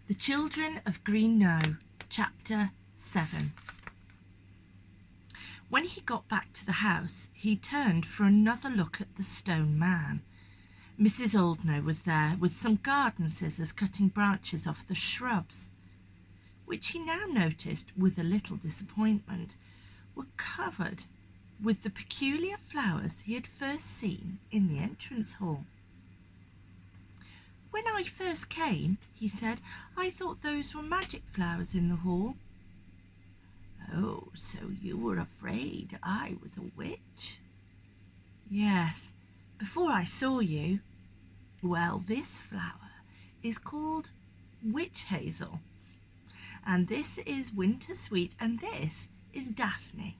The Children of Green Knowe, Chapter 7. When he got back to the house, he turned for another look at the stone man. Mrs. Knowe was there with some garden scissors cutting branches off the shrubs, which he now noticed with a little disappointment were covered with the peculiar flowers he had first seen in the entrance hall. "When I first came," he said, "I thought those were magic flowers in the hall." "Oh, so you were afraid I was a witch?" "Yes, before I saw you." "Well, this flower is called witch hazel, and this is winter sweet, and this is Daphne.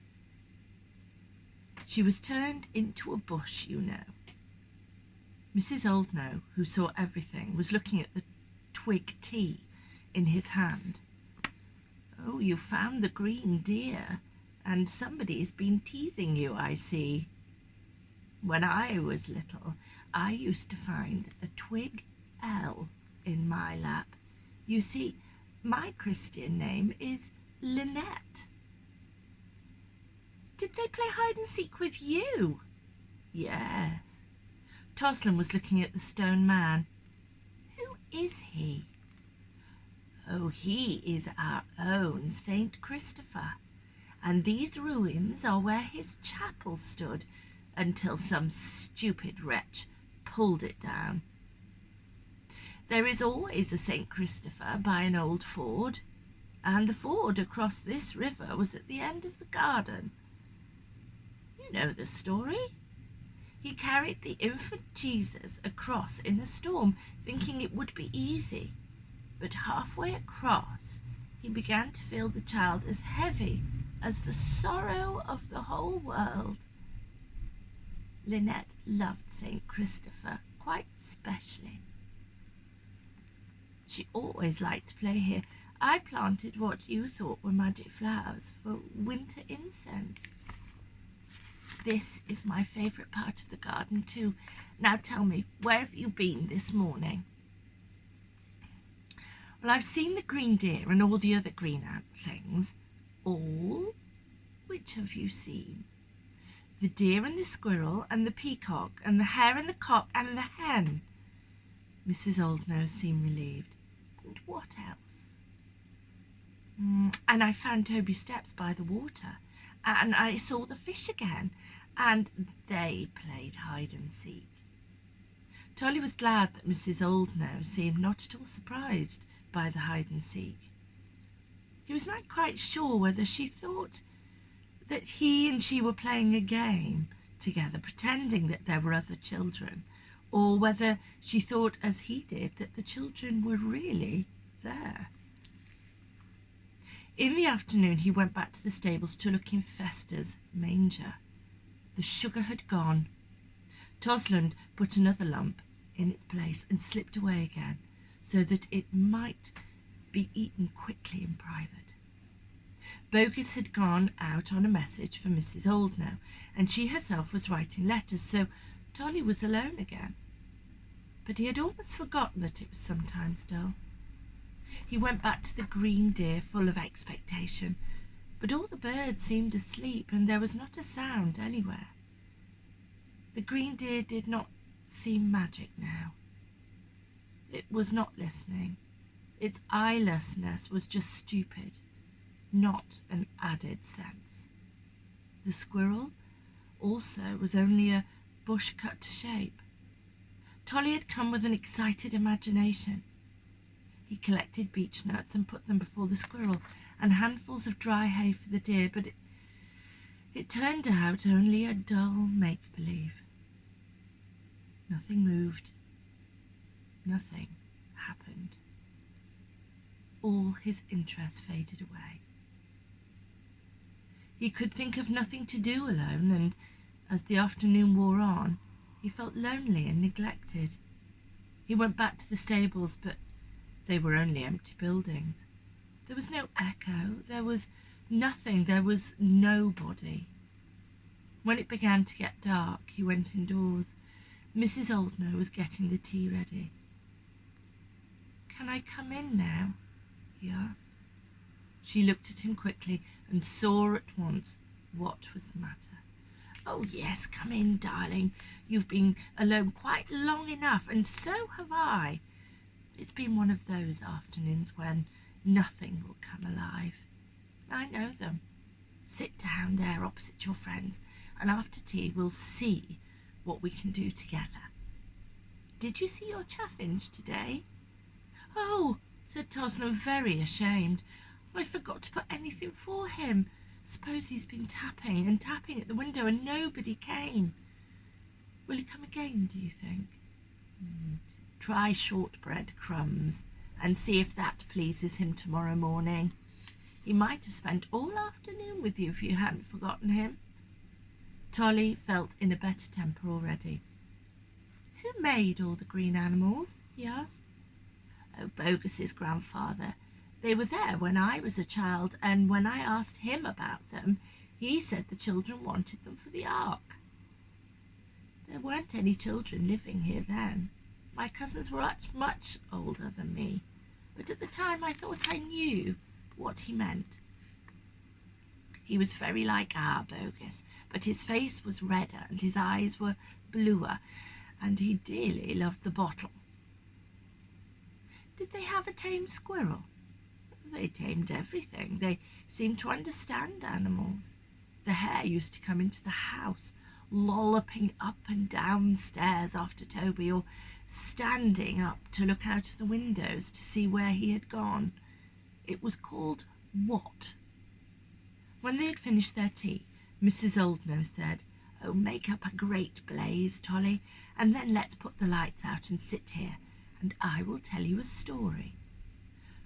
She was turned into a bush, you know." Mrs. Knowe, who saw everything, was looking at the twig tea in his hand. "Oh, you found the green deer, and somebody's been teasing you, I see. When I was little, I used to find a twig L in my lap. You see, my Christian name is Lynette." "Did they play hide and seek with you?" "Yes." Toslin was looking at the stone man. "Who is he?" "Oh, he is our own Saint Christopher, and these ruins are where his chapel stood until some stupid wretch pulled it down. There is always a Saint Christopher by an old ford, and the ford across this river was at the end of the garden. You know the story. He carried the infant Jesus across in a storm, thinking it would be easy. But halfway across, he began to feel the child as heavy as the sorrow of the whole world." Lynette loved St. Christopher quite specially. "She always liked to play here. I planted what you thought were magic flowers for winter incense. This is my favourite part of the garden too. Now tell me, where have you been this morning?" "Well, I've seen the green deer and all the other green ant things." "All? Which have you seen?" "The deer and the squirrel and the peacock and the hare and the cock and the hen." Mrs. Knowe seemed relieved. "And what else?" "And I found Toby's steps by the water, and I saw the fish again, and they played hide and seek." Tolly was glad that Mrs. Knowe seemed not at all surprised by the hide and seek. He was not quite sure whether she thought that he and she were playing a game together, pretending that there were other children, or whether she thought, as he did, that the children were really there. In the afternoon he went back to the stables to look in Fester's manger. The sugar had gone. Toslin put another lump in its place and slipped away again, so that it might be eaten quickly in private. Bogus had gone out on a message for Mrs. Knowe, and she herself was writing letters, so Tolly was alone again. But he had almost forgotten that it was sometimes dull. He went back to the green deer full of expectation, but all the birds seemed asleep, and there was not a sound anywhere. The green deer did not seem magic now. It was not listening. Its eyelessness was just stupid, not an added sense. The squirrel also was only a bush cut to shape. Tolly had come with an excited imagination. He collected beech nuts and put them before the squirrel, and handfuls of dry hay for the deer, but it turned out only a dull make-believe. Nothing moved. Nothing happened. All his interest faded away. He could think of nothing to do alone, and as the afternoon wore on, he felt lonely and neglected. He went back to the stables, but they were only empty buildings. There was no echo, there was nothing, there was nobody. When it began to get dark, he went indoors. Mrs. Knowe was getting the tea ready. "Can Can I come in now?" he asked. She looked at him quickly and saw at once what was the matter. "Oh, yes, come in, darling. You've been alone quite long enough, and so have I. It's been one of those afternoons when nothing will come alive. I know them. Sit down there opposite your friends, and after tea we'll see what we can do together. Did you see your chaffinch today?" "Oh," said Toslin, very ashamed. "I forgot to put anything for him. Suppose he's been tapping and tapping at the window and nobody came. Will he come again, do you think?" "Try shortbread crumbs and see if that pleases him tomorrow morning. He might have spent all afternoon with you if you hadn't forgotten him." Tolly felt in a better temper already. "Who made all the green animals?" he asked. "Oh, Bogus's grandfather. They were there when I was a child, and when I asked him about them, he said the children wanted them for the ark. There weren't any children living here then. My cousins were much older than me, but at the time I thought I knew what he meant. He was very like our Bogus, but his face was redder and his eyes were bluer, and he dearly loved the bottle." "Did they have a tame squirrel?" "They tamed everything. They seemed to understand animals. The hare used to come into the house, lolloping up and down stairs after Toby, or standing up to look out of the windows to see where he had gone. It was called What." When they had finished their tea, Mrs. Oldknowe said, "Oh, make up a great blaze, Tolly, and then let's put the lights out and sit here, and I will tell you a story."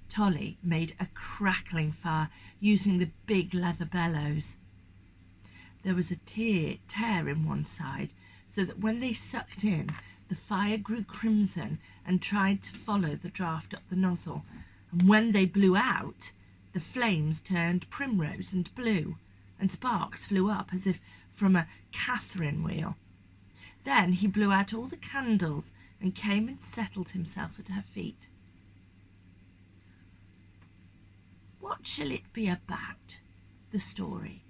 Tolly made a crackling fire using the big leather bellows. There was a tear in one side, so that when they sucked in, the fire grew crimson and tried to follow the draught up the nozzle, and when they blew out, the flames turned primrose and blue, and sparks flew up as if from a Catherine wheel. Then he blew out all the candles and came and settled himself at her feet. "What shall it be about, the story?"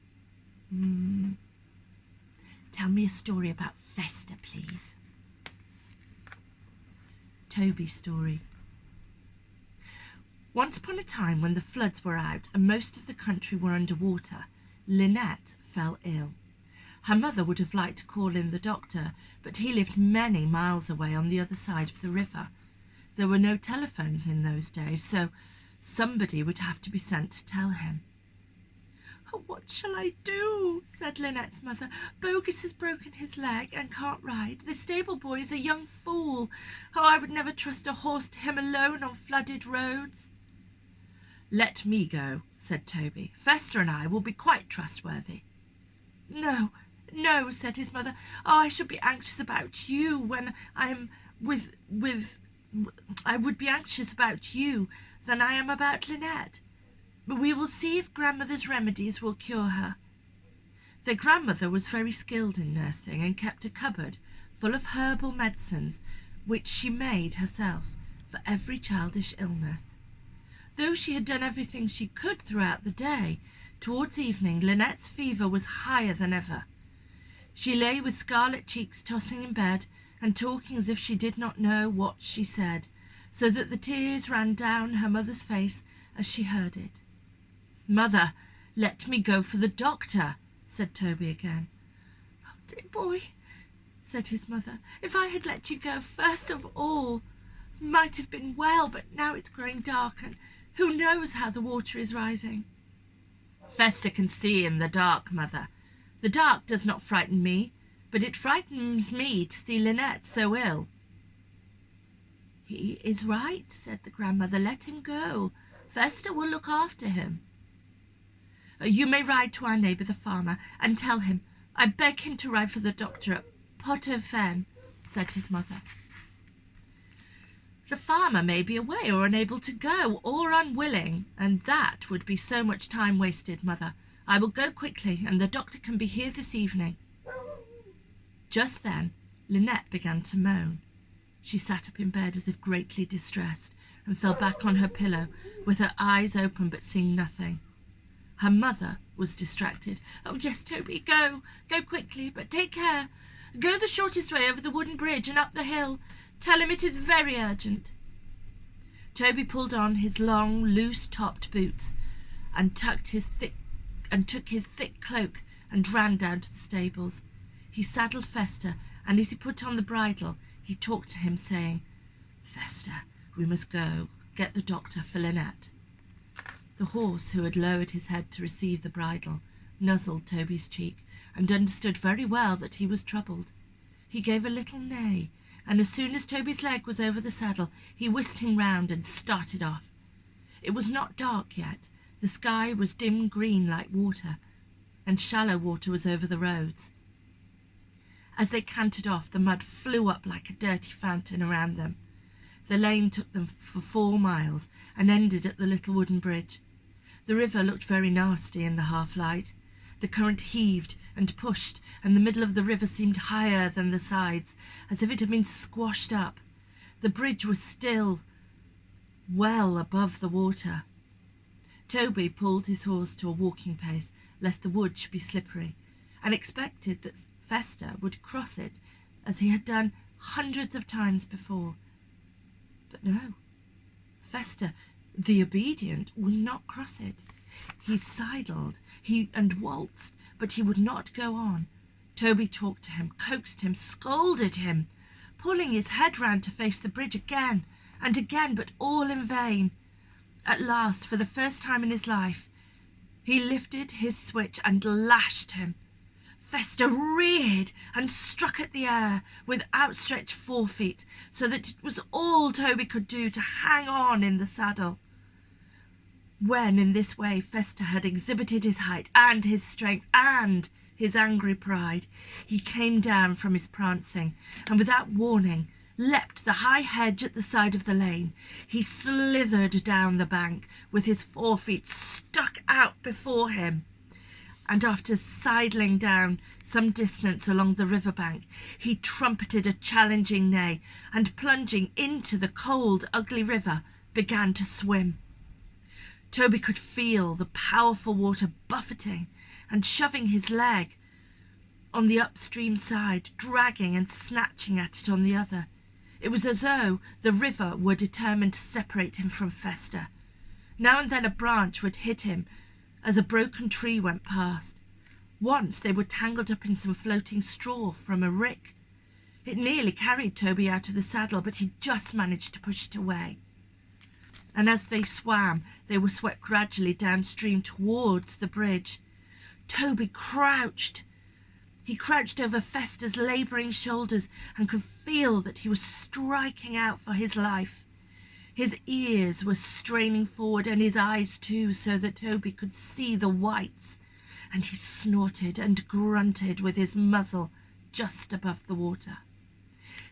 "Tell me a story about Festa, please." Toby's story. Once upon a time, when the floods were out and most of the country were under water, Lynette fell ill. Her mother would have liked to call in the doctor, but he lived many miles away on the other side of the river. There were no telephones in those days, so somebody would have to be sent to tell him. "Oh, what shall I do?" said Lynette's mother. "Bogus has broken his leg and can't ride. The stable boy is a young fool. Oh, I would never trust a horse to him alone on flooded roads." "Let me go," said Toby. "Festa and I will be quite trustworthy." No, said his mother. "Oh, I should be anxious about you when I am I would be anxious about you than I am about Lynette. But we will see if grandmother's remedies will cure her." Their grandmother was very skilled in nursing and kept a cupboard full of herbal medicines which she made herself for every childish illness. Though she had done everything she could throughout the day, towards evening Lynette's fever was higher than ever. She lay with scarlet cheeks, tossing in bed and talking as if she did not know what she said, so that the tears ran down her mother's face as she heard it. "Mother, let me go for the doctor," said Toby again. "Oh, dear boy," said his mother, "if I had let you go first of all, you might have been well, but now it's growing dark, and who knows how the water is rising." "Festa can see in the dark, mother. The dark does not frighten me, but it frightens me to see Lynette so ill." "He is right," said the grandmother. "Let him go. Festa will look after him." "You may ride to our neighbour the farmer and tell him. I beg him to ride for the doctor at Pot-au-Fen," said his mother. "The farmer may be away or unable to go, or unwilling, and that would be so much time wasted, mother. I will go quickly, and the doctor can be here this evening." Just then Lynette began to moan. She sat up in bed as if greatly distressed, and fell back on her pillow with her eyes open but seeing nothing. Her mother was distracted. "Oh yes, Toby, go quickly, but take care. Go the shortest way over the wooden bridge and up the hill. Tell him it is very urgent." Toby pulled on his long, loose-topped boots and took his thick cloak and ran down to the stables. He saddled Fester, and as he put on the bridle, he talked to him, saying, "Fester, we must go get the doctor for Lynette." The horse, who had lowered his head to receive the bridle, nuzzled Toby's cheek, and understood very well that he was troubled. He gave a little neigh, and as soon as Toby's leg was over the saddle, he whisked him round and started off. It was not dark yet. The sky was dim green like water, and shallow water was over the roads. As they cantered off, the mud flew up like a dirty fountain around them. The lane took them for 4 miles and ended at the little wooden bridge. The river looked very nasty in the half-light. The current heaved and pushed, and the middle of the river seemed higher than the sides, as if it had been squashed up. The bridge was still well above the water. Toby pulled his horse to a walking pace, lest the wood should be slippery, and expected that Fester would cross it, as he had done hundreds of times before. But no, Fester, the obedient, would not cross it. He sidled, and waltzed, but he would not go on. Toby talked to him, coaxed him, scolded him, pulling his head round to face the bridge again and again, but all in vain. At last, for the first time in his life, he lifted his switch and lashed him. Fester reared and struck at the air with outstretched forefeet, so that it was all Toby could do to hang on in the saddle. When in this way Fester had exhibited his height and his strength and his angry pride, he came down from his prancing, and without warning leapt the high hedge at the side of the lane. He slithered down the bank with his forefeet stuck out before him, and after sidling down some distance along the river bank, he trumpeted a challenging neigh, and plunging into the cold, ugly river, began to swim. Toby could feel the powerful water buffeting and shoving his leg on the upstream side, dragging and snatching at it on the other. It was as though the river were determined to separate him from Fester. Now and then a branch would hit him as a broken tree went past. Once they were tangled up in some floating straw from a rick. It nearly carried Toby out of the saddle, but he just managed to push it away. And as they swam, they were swept gradually downstream towards the bridge. Toby crouched. He crouched over Fester's labouring shoulders and could feel that he was striking out for his life. His ears were straining forward, and his eyes too, so that Toby could see the whites, and he snorted and grunted with his muzzle just above the water.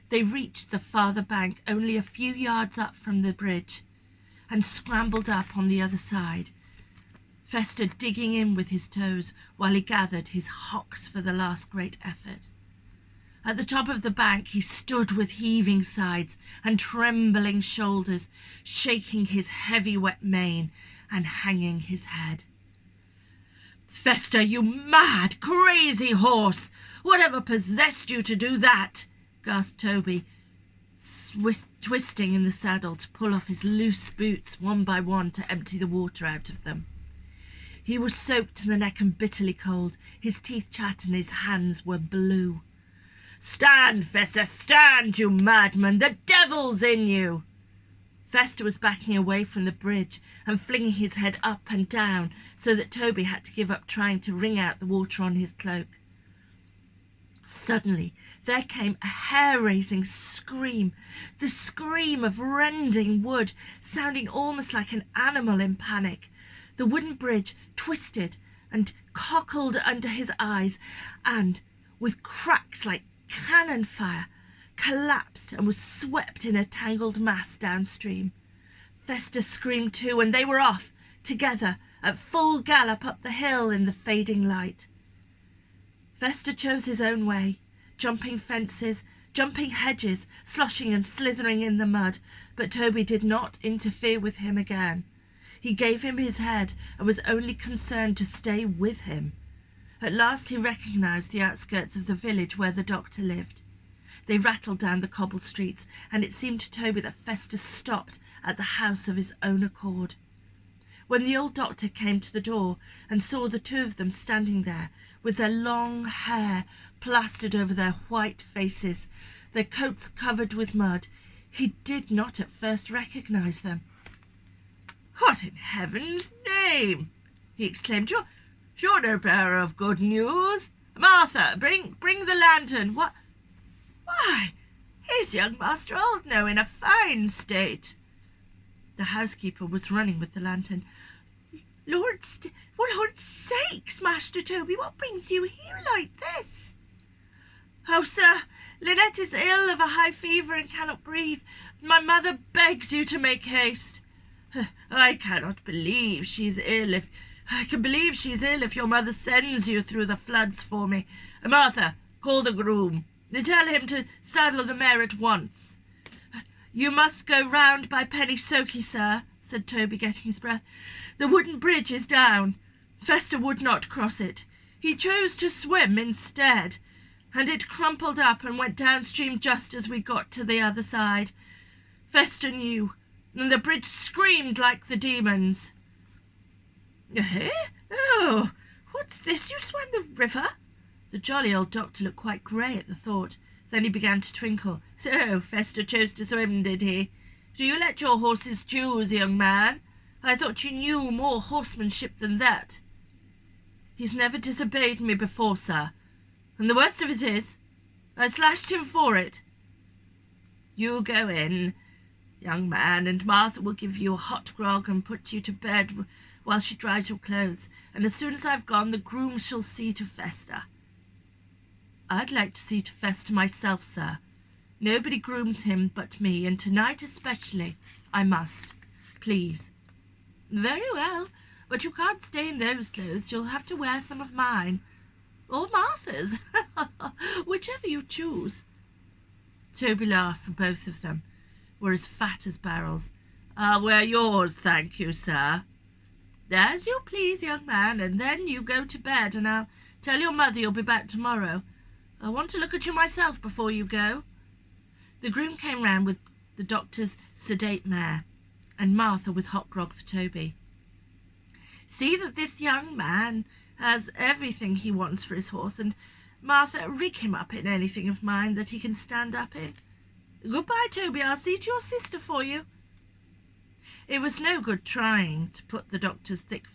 They reached the farther bank only a few yards up from the bridge, and scrambled up on the other side, Fester digging in with his toes while he gathered his hocks for the last great effort. At the top of the bank he stood with heaving sides and trembling shoulders, shaking his heavy wet mane and hanging his head. "Fester, you mad, crazy horse! Whatever possessed you to do that?" gasped Toby, twisting in the saddle to pull off his loose boots one by one to empty the water out of them. He was soaked to the neck and bitterly cold. His teeth chattered and his hands were blue. "Stand, Fester, stand, you madman! The devil's in you!" Fester was backing away from the bridge and flinging his head up and down, so that Toby had to give up trying to wring out the water on his cloak. Suddenly there came a hair-raising scream, the scream of rending wood, sounding almost like an animal in panic. The wooden bridge twisted and cockled under his eyes, and, with cracks like cannon fire, collapsed and was swept in a tangled mass downstream. Fester screamed too, and they were off, together, at full gallop up the hill in the fading light. Fester chose his own way, jumping fences, jumping hedges, sloshing and slithering in the mud, but Toby did not interfere with him again. He gave him his head and was only concerned to stay with him. At last he recognised the outskirts of the village where the doctor lived. They rattled down the cobbled streets, and it seemed to Toby that Festus stopped at the house of his own accord. When the old doctor came to the door and saw the two of them standing there, with their long hair plastered over their white faces, their coats covered with mud, he did not at first recognise them. "What in heaven's name?" he exclaimed. You're no bearer of good news. Martha, bring the lantern. What? Why, here's young Master Old Knowe in a fine state." The housekeeper was running with the lantern. Lord sakes, Master Toby, what brings you here like this?" "Oh, sir, Lynette is ill of a high fever and cannot breathe. My mother begs you to make haste." I cannot believe she's ill I can believe she's ill if your mother sends you through the floods for me. Martha, call the groom. Tell him to saddle the mare at once." "You must go round by Penny Soaky, sir," said Toby, getting his breath. "The wooden bridge is down. Fester would not cross it. He chose to swim instead, and it crumpled up and went downstream just as we got to the other side. Fester knew, and the bridge screamed like the demons." "Eh? Oh, what's this? You swam the river?" The jolly old doctor looked quite grey at the thought. Then he began to twinkle. "So Fester chose to swim, did he? Do you let your horses choose, young man? I thought you knew more horsemanship than that." "He's never disobeyed me before, sir. And the worst of it is, I slashed him for it." "You go in, young man, and Martha will give you a hot grog and put you to bed while she dries your clothes, and as soon as I've gone, the groom shall see to Fester." "I'd like to see to Fester myself, sir. Nobody grooms him but me, and tonight especially I must. Please." "Very well, but you can't stay in those clothes. You'll have to wear some of mine. Or Martha's. Whichever you choose." Toby laughed, for both of them were as fat as barrels. "I'll wear yours, thank you, sir." "As you please, young man, and then you go to bed, and I'll tell your mother you'll be back tomorrow. I want to look at you myself before you go." The groom came round with the doctor's sedate mare, and Martha with hot grog for Toby. "See that this young man has everything he wants for his horse, and Martha, rig him up in anything of mine that he can stand up in. Goodbye, Toby, I'll see to your sister for you." It was no good trying to put the doctor's thick,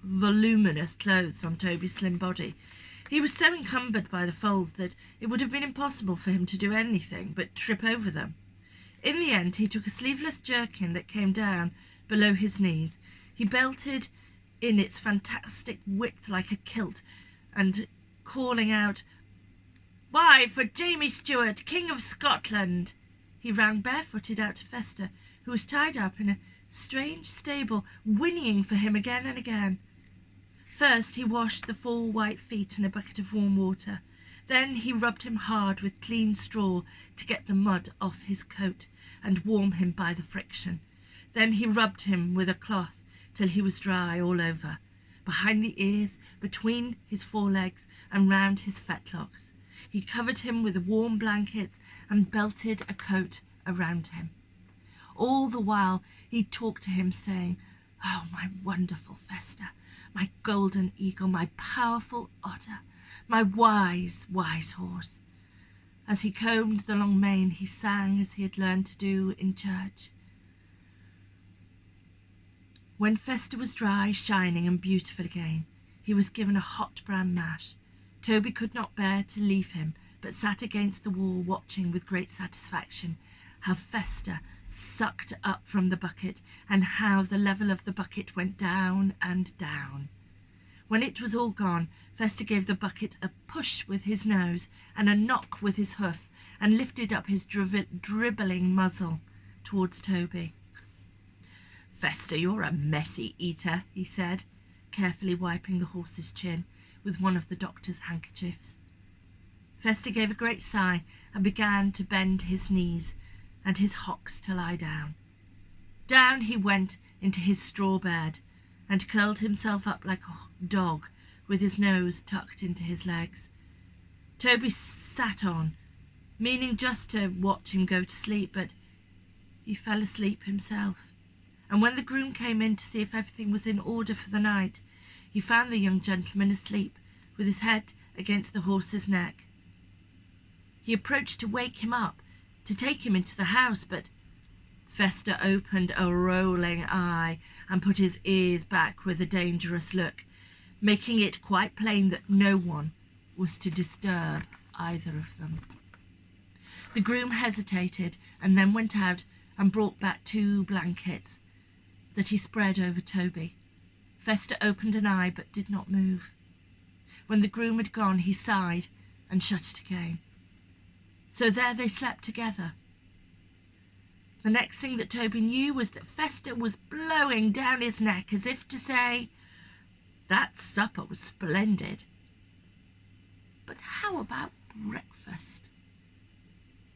voluminous clothes on Toby's slim body. He was so encumbered by the folds that it would have been impossible for him to do anything but trip over them. In the end, he took a sleeveless jerkin that came down below his knees. He belted in its fantastic width like a kilt, and calling out, "Why, for Jamie Stuart, King of Scotland," he ran barefooted out to Fester, who was tied up in a strange stable, whinnying for him again and again. First he washed the 4 white feet in a bucket of warm water. Then he rubbed him hard with clean straw to get the mud off his coat and warm him by the friction. Then he rubbed him with a cloth till he was dry all over, behind the ears, between his forelegs, and round his fetlocks. He covered him with warm blankets and belted a coat around him. All the while he talked to him, saying, "Oh, my wonderful Fester, my golden eagle, my powerful otter, my wise, wise horse." As he combed the long mane, he sang as he had learned to do in church. When Fester was dry, shining and beautiful again, he was given a hot bran mash. Toby could not bear to leave him, but sat against the wall watching with great satisfaction how Fester sucked up from the bucket, and how the level of the bucket went down and down. When it was all gone, Fester gave the bucket a push with his nose and a knock with his hoof, and lifted up his dribbling muzzle towards Toby. "Fester, you're a messy eater," he said, carefully wiping the horse's chin with one of the doctor's handkerchiefs. Fester gave a great sigh and began to bend his knees and his hocks to lie down. Down he went into his straw bed and curled himself up like a dog with his nose tucked into his legs. Toby sat on, meaning just to watch him go to sleep, but he fell asleep himself. And when the groom came in to see if everything was in order for the night, he found the young gentleman asleep with his head against the horse's neck. He approached to wake him up, to take him into the house, but Fester opened a rolling eye and put his ears back with a dangerous look, making it quite plain that no one was to disturb either of them. The groom hesitated and then went out and brought back 2 blankets that he spread over Toby. Fester opened an eye but did not move. When the groom had gone, he sighed and shut it again. So there they slept together. The next thing that Toby knew was that Fester was blowing down his neck as if to say, "That supper was splendid. But how about breakfast?"